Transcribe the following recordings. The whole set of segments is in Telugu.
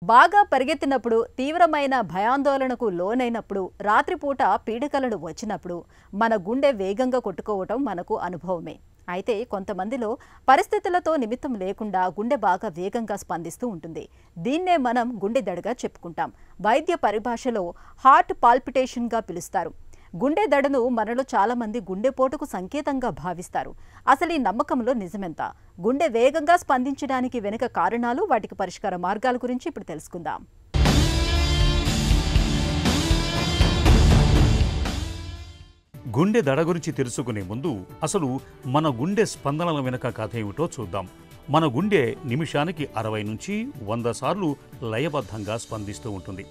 బాగా పరిగెత్తినప్పుడు, తీవ్రమైన భయాందోళనకు లోనైనప్పుడు, రాత్రిపూట పీడకలలు వచ్చినప్పుడు మన గుండె వేగంగా కొట్టుకోవటం మనకు అనుభవమే. అయితే కొంతమందిలో పరిస్థితులతో నిమిత్తం లేకుండా గుండె బాగా వేగంగా స్పందిస్తూ ఉంటుంది. దీన్నే మనం గుండె దడగా చెప్పుకుంటాం. వైద్య పరిభాషలో హార్ట్ పాల్పిటేషన్గా పిలుస్తారు. గుండె దడను మనలో చాలా మంది గుండెపోటుకు సంకేతంగా భావిస్తారు. అసలు ఈ నమ్మకంలో నిజమెంత? గుండె వేగంగా స్పందించడానికి వెనుక కారణాలు, వాటికి పరిష్కార మార్గాల గురించి ఇప్పుడు తెలుసుకుందాం. గుండె దడ గురించి తెలుసుకునే ముందు అసలు మన గుండె స్పందనల వెనుక కథ ఏమిటో చూద్దాం. మన గుండె నిమిషానికి 60 నుంచి 100 సార్లు లయబద్ధంగా స్పందిస్తూ ఉంటుంది.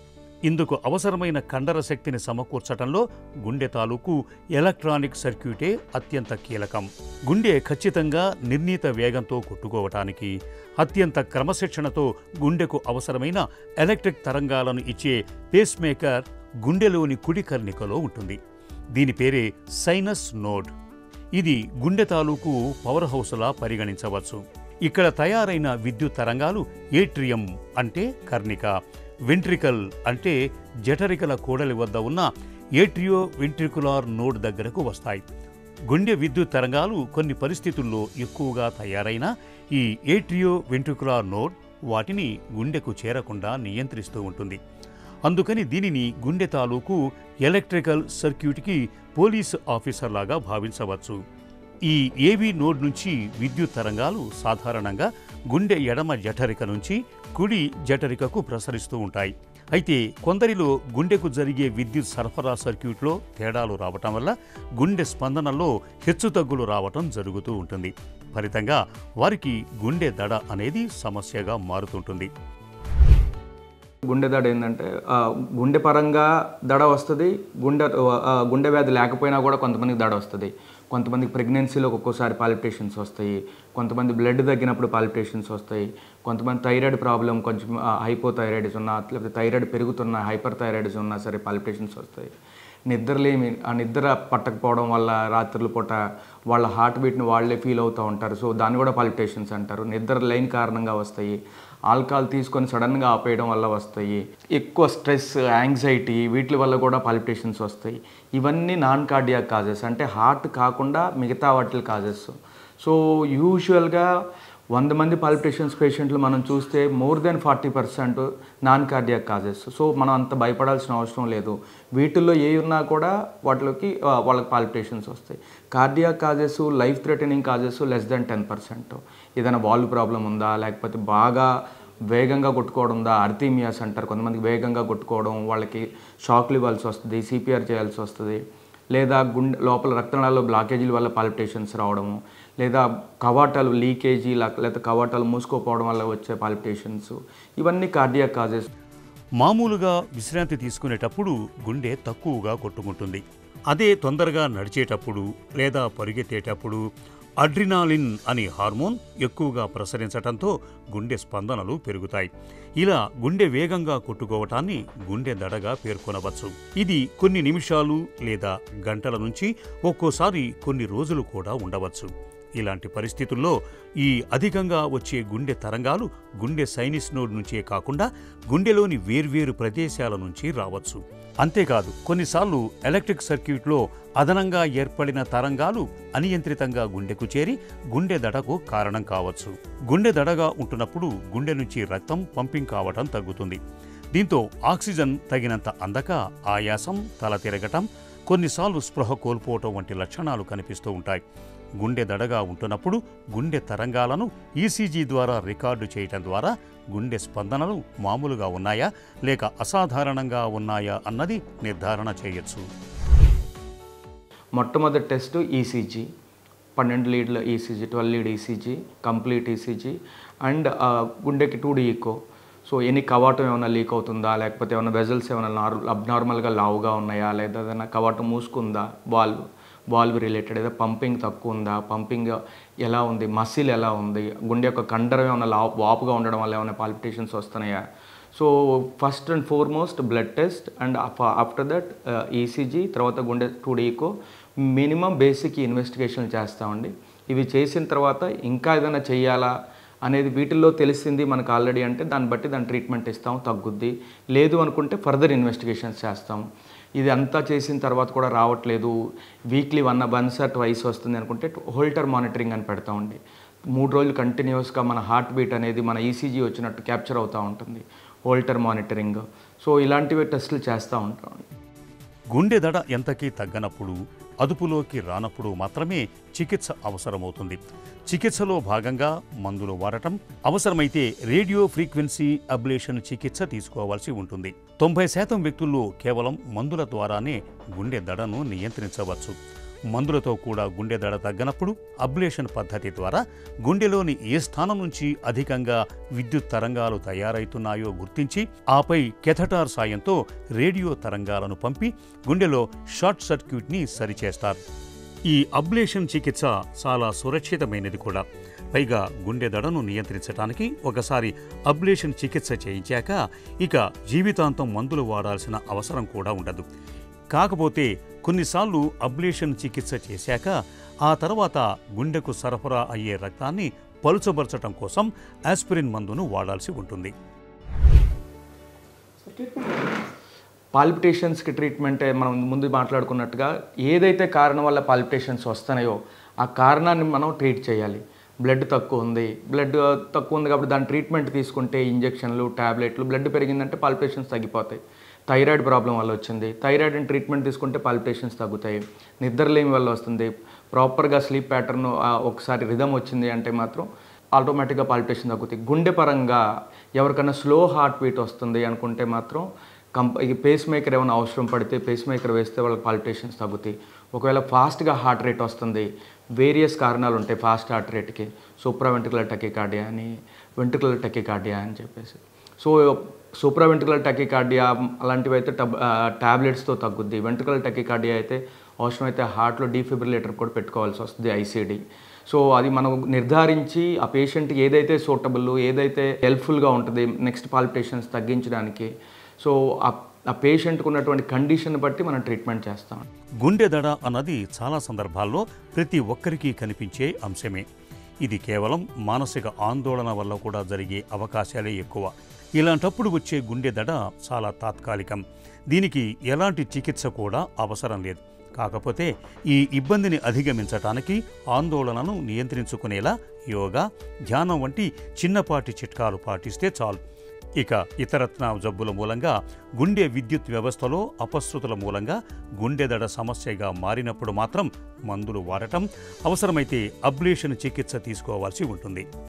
ఇందుకు అవసరమైన కండర శక్తిని సమకూర్చటంలో గుండె తాలూకు ఎలక్ట్రానిక్ సర్క్యూటే అత్యంత కీలకం. గుండె ఖచ్చితంగా నిర్ణీత వేగంతో కొట్టుకోవటానికి, అత్యంత క్రమశిక్షణతో గుండెకు అవసరమైన ఎలక్ట్రిక్ తరంగాలను ఇచ్చే పేస్ మేకర్ గుండెలోని కుడి కర్ణికలో ఉంటుంది. దీని పేరే సైనస్ నోడ్. ఇది గుండె తాలూకు పవర్ హౌస్లా పరిగణించవచ్చు. ఇక్కడ తయారైన విద్యుత్ తరంగాలు ఏట్రియం అంటే కర్ణిక, వెంట్రికల్ అంటే జఠరికల కూడలి వద్ద ఉన్న ఏట్రియో వెంట్రికులార్ నోడ్ దగ్గరకు వస్తాయి. గుండె విద్యుత్ తరంగాలు కొన్ని పరిస్థితుల్లో ఎక్కువగా తయారైన ఈ ఏట్రియో వెంట్రికులార్ నోడ్ వాటిని గుండెకు చేరకుండా నియంత్రిస్తూ ఉంటుంది. అందుకని దీనిని గుండె తాలూకు ఎలక్ట్రికల్ సర్క్యూట్కి పోలీస్ ఆఫీసర్ లాగా భావించవచ్చు. ఈ ఏవి నోడ్ నుంచి విద్యుత్ తరంగాలు సాధారణంగా గుండె ఎడమ జఠరిక నుంచి కుడి జఠరికకు ప్రసరిస్తూ ఉంటాయి. అయితే కొందరిలో గుండెకు జరిగే విద్యుత్ సరఫరా సర్క్యూట్లో తేడాలు రావటం వల్ల గుండె స్పందనలో హెచ్చుతగ్గులు రావటం జరుగుతూ ఉంటుంది. ఫలితంగా వారికి గుండె దడ అనేది సమస్యగా మారుతుంటుంది. గుండె దడ ఏంటంటే గుండె పరంగా దడ వస్తుంది. గుండె వ్యాధి లేకపోయినా కూడా కొంతమందికి దడ వస్తుంది. కొంతమందికి ప్రెగ్నెన్సీలో ఒక్కోసారి పాల్పిటేషన్స్ వస్తాయి. కొంతమంది బ్లడ్ తగ్గినప్పుడు పాల్పిటేషన్స్ వస్తాయి. కొంతమంది థైరాయిడ్ ప్రాబ్లం, కొంచెం హైపోథైరాయిడ్స్ ఉన్నా, లేకపోతే థైరాయిడ్ పెరుగుతున్నా, హైపర్ థైరాయిడ్స్ ఉన్నా సరే పాల్పిటేషన్స్ వస్తాయి. నిద్రలేమి, ఆ నిద్ర పట్టకపోవడం వల్ల రాత్రుల పూట వాళ్ళ హార్ట్ బీట్ని వాళ్ళే ఫీల్ అవుతూ ఉంటారు. సో దాన్ని కూడా పాల్పిటేషన్స్ అంటారు. నిద్ర లేని కారణంగా వస్తాయి. ఆల్కహాల్ తీసుకొని సడన్గా ఆపేయడం వల్ల వస్తాయి. ఎక్కువ స్ట్రెస్, యాంగ్జైటీ వీటి వల్ల కూడా పాల్పిటేషన్స్ వస్తాయి. ఇవన్నీ నాన్ కార్డియాక్ కాజెస్, అంటే హార్ట్ కాకుండా మిగతా వాటి కాజెస్. సో యూజువల్గా 100 మంది పాల్పిటేషన్స్ పేషెంట్లు మనం చూస్తే more than 40% non cardiac causes. So మనం అంత భయపడాల్సిన అవసరం లేదు. వీటిల్లో ఏ ఉన్నా కూడా వాళ్ళకి పాల్పిటేషన్స్ వస్తాయి. Cardiac causes, life threatening causes less than 10%. ఏదైనా వాల్వ్ ప్రాబ్లం ఉందా, లేకపోతే బాగా వేగంగా కొట్టుకోవడం ఉందా, అర్థీమియాస్ అంటారు. కొంతమందికి వేగంగా కొట్టుకోవడం, వాళ్ళకి షాక్లు ఇవ్వాల్సి వస్తుంది, సిపిఆర్ చేయాల్సి వస్తుంది. లేదా గుండె లోపల రక్తనాళాల్లో బ్లాకేజీల వల్ల పాల్పిటేషన్స్ రావడము, లేదా కవాటాలు లీకేజీ, లేదా కవాటాలు మూసుకోపోవడం వల్ల వచ్చే పాల్పిటేషన్స్, ఇవన్నీ కార్డియాక్ కాజెస్. మామూలుగా విశ్రాంతి తీసుకునేటప్పుడు గుండె తక్కువగా కొట్టుకుంటుంది. అదే తొందరగా నడిచేటప్పుడు లేదా పరిగెత్తేటప్పుడు అడ్రినాలిన్ అనే హార్మోన్ ఎక్కువగా ప్రసరించటంతో గుండె స్పందనలు పెరుగుతాయి. ఇలా గుండె వేగంగా కొట్టుకోవటాన్ని గుండె దడగా పేర్కొనవచ్చు. ఇది కొన్ని నిమిషాలు లేదా గంటల నుంచి ఒక్కోసారి కొన్ని రోజులు కూడా ఉండవచ్చు. ఇలాంటి పరిస్థితుల్లో ఈ అధికంగా వచ్చే గుండె తరంగాలు గుండె సైనస్ నోడ్ నుంచే కాకుండా గుండెలోని వేర్వేరు ప్రదేశాల నుంచి రావచ్చు. అంతేకాదు కొన్నిసార్లు ఎలక్ట్రిక్ సర్క్యూట్లో అదనంగా ఏర్పడిన తరంగాలు అనియంత్రితంగా గుండెకు చేరి గుండె దడకు కారణం కావచ్చు. గుండె దడగా ఉంటున్నప్పుడు గుండె నుంచి రక్తం పంపింగ్ కావటం తగ్గుతుంది. దీంతో ఆక్సిజన్ తగినంత అందక ఆయాసం, తల తిరగటం, కొన్నిసార్లు స్పృహ కోల్పోవటం వంటి లక్షణాలు కనిపిస్తూ ఉంటాయి. గుండె దడగా ఉంటున్నప్పుడు గుండె తరంగాలను ఈసీజీ ద్వారా రికార్డు చేయటం ద్వారా గుండె స్పందనలు మామూలుగా ఉన్నాయా లేక అసాధారణంగా ఉన్నాయా అన్నది నిర్ధారణ చేయొచ్చు. మొట్టమొదటి టెస్ట్ ఈసీజీ, 12 లీడ్ల ఈసీజీ, 12 lead ECG, complete ECG and గుండెకి 2D ఈకో. సో ఎన్ని కవాటం ఏమైనా లీక్ అవుతుందా, లేకపోతే ఏమైనా వెజల్స్ ఏమైనా అబ్నార్మల్గా లావుగా ఉన్నాయా, లేదా ఏదైనా కవాటం మూసుకుందా, వాల్వ్ రిలేటెడ్, ఏదో పంపింగ్ తక్కువ ఉందా, పంపింగ్ ఎలా ఉంది, మసిల్ ఎలా ఉంది, గుండె యొక్క కండరం ఏమైనా వాపుగా ఉండడం వల్ల ఏమైనా పాల్పిటేషన్స్ వస్తున్నాయా. So first and foremost blood test and after that ECG, తర్వాత గుండె 2D ఈకో, మినిమం బేసిక్ ఇన్వెస్టిగేషన్లు చేస్తామండి. ఇవి చేసిన తర్వాత ఇంకా ఏదైనా చేయాలా అనేది వీటిల్లో తెలిసింది మనకు ఆల్రెడీ అంటే దాన్ని బట్టి దాని ట్రీట్మెంట్ ఇస్తాం, తగ్గుద్ది. లేదు అనుకుంటే ఫర్దర్ ఇన్వెస్టిగేషన్స్ చేస్తాం. ఇది అంతా చేసిన తర్వాత కూడా రావట్లేదు, వీక్లీ వన్స్ ఆర్ ట్వైస్ వస్తుంది అనుకుంటే హోల్టర్ మానిటరింగ్ అని పెడతామండి. 3 రోజులు కంటిన్యూస్గా మన హార్ట్ బీట్ అనేది మన ఈసీజీ వచ్చినట్టు క్యాప్చర్ అవుతూ ఉంటుంది, హోల్టర్ మానిటరింగ్. సో ఇలాంటివి టెస్టులు చేస్తూ ఉంటాం. గుండె దడ ఎంతకీ తగ్గనప్పుడు, అదుపులోకి రానప్పుడు మాత్రమే చికిత్స అవసరమవుతుంది. చికిత్సలో భాగంగా మందులు వాడటం, అవసరమైతే రేడియో ఫ్రీక్వెన్సీ అబ్లేషన్ చికిత్స తీసుకోవాల్సి ఉంటుంది. 90% వ్యక్తుల్లో కేవలం మందుల ద్వారానే గుండె దడను నియంత్రించవచ్చు. మందులతో కూడా గుండె దడ తగ్గనప్పుడు అబ్లేషన్ పద్ధతి ద్వారా గుండెలోని ఏ స్థానం నుంచి అధికంగా విద్యుత్ తరంగాలు తయారవుతున్నాయో గుర్తించి ఆపై కెథటార్ సాయంతో రేడియో తరంగాలను పంపి గుండెలో షార్ట్ సర్క్యూట్ని సరిచేస్తారు. ఈ అబ్లేషన్ చికిత్స చాలా సురక్షితమైనది కూడా. పైగా గుండె దడను నియంత్రించడానికి ఒకసారి అబ్లేషన్ చికిత్స చేయించాక ఇక జీవితాంతం మందులు వాడాల్సిన అవసరం కూడా ఉండదు. కాకపోతే కొన్నిసార్లు అబ్లేషన్ చికిత్స చేశాక ఆ తర్వాత గుండెకు సరఫరా అయ్యే రక్తాన్ని పలుచబరచడం కోసం ఆస్పిరిన్ మందును వాడాల్సి ఉంటుంది. పాల్పిటేషన్స్కి ట్రీట్మెంటే మనం ముందు మాట్లాడుకున్నట్టుగా ఏదైతే కారణం వల్ల పాల్పిటేషన్స్ వస్తున్నాయో ఆ కారణాన్ని మనం ట్రీట్ చేయాలి. బ్లడ్ తక్కువ ఉంది కాబట్టి దాని ట్రీట్మెంట్ తీసుకుంటే ఇంజెక్షన్లు, ట్యాబ్లెట్లు, బ్లడ్ పెరిగిందంటే పాల్పిటేషన్స్ తగ్గిపోతాయి. థైరాయిడ్ ప్రాబ్లం వల్ల వచ్చింది, థైరాయిడ్ ట్రీట్మెంట్ తీసుకుంటే పాల్పిటేషన్స్ తగ్గుతాయి. నిద్రలేమి వల్ల వస్తుంది, ప్రాపర్గా స్లీప్ ప్యాటర్న్ ఒకసారి రిథమ్ వచ్చింది అంటే మాత్రం ఆటోమేటిక్గా పాల్పిటేషన్ తగ్గుతాయి. గుండె పరంగా ఎవరికైనా స్లో హార్ట్ బీట్ వస్తుంది అనుకుంటే మాత్రం పేస్ మేకర్ ఏమైనా అవసరం పడితే పేస్ మేకర్ వేస్తే వాళ్ళకి పాల్పిటేషన్స్ తగ్గుతాయి. ఒకవేళ ఫాస్ట్గా హార్ట్ రేట్ వస్తుంది, వేరియస్ కారణాలు ఉంటాయి ఫాస్ట్ హార్ట్ రేట్కి, సూప్రావెంట్రికులర్ టెకికార్డియా అని, వెంట్రికులర్ టెకికార్డియా అని చెప్పేసి. సో సూప్రావెంట్రికులర్ టెకికార్డియా అలాంటివి అయితే ట్యాబ్లెట్స్తో తగ్గుద్ది. వెంట్రికులర్ టెకికార్డియా అయితే అవసరమైతే హార్ట్లో డీఫిబ్రిలేటర్ కూడా పెట్టుకోవాల్సి వస్తుంది, ఐసీడీ. సో అది మనం నిర్ధారించి ఆ పేషెంట్కి ఏదైతే సూటబుల్, ఏదైతే హెల్ప్ఫుల్గా ఉంటుంది నెక్స్ట్ పాల్పిటేషన్స్ తగ్గించడానికి, సో ఆ పేషెంట్కి ఉన్నటువంటి కండిషన్ బట్టి మనం ట్రీట్మెంట్ చేస్తాం. గుండె దడ అన్నది చాలా సందర్భాల్లో ప్రతి ఒక్కరికి కనిపించే అంశమే. ఇది కేవలం మానసిక ఆందోళన వల్ల కూడా జరిగే అవకాశాలే ఎక్కువ. ఇలాంటప్పుడు వచ్చే గుండె దడ చాలా తాత్కాలికం. దీనికి ఎలాంటి చికిత్స కూడా అవసరం లేదు. కాకపోతే ఈ ఇబ్బందిని అధిగమించటానికి, ఆందోళనను నియంత్రించుకునేలా యోగా, ధ్యానం వంటి చిన్నపాటి చిట్కాలు పాటిస్తే చాలు. ఇక ఇతరత్న జబ్బుల మూలంగా గుండె విద్యుత్ వ్యవస్థలో అపశృతుల మూలంగా గుండె దడ సమస్యగా మారినప్పుడు మాత్రం మందులు వాడటం, అవసరమైతే అబ్లేషన్ చికిత్స తీసుకోవాల్సి ఉంటుంది.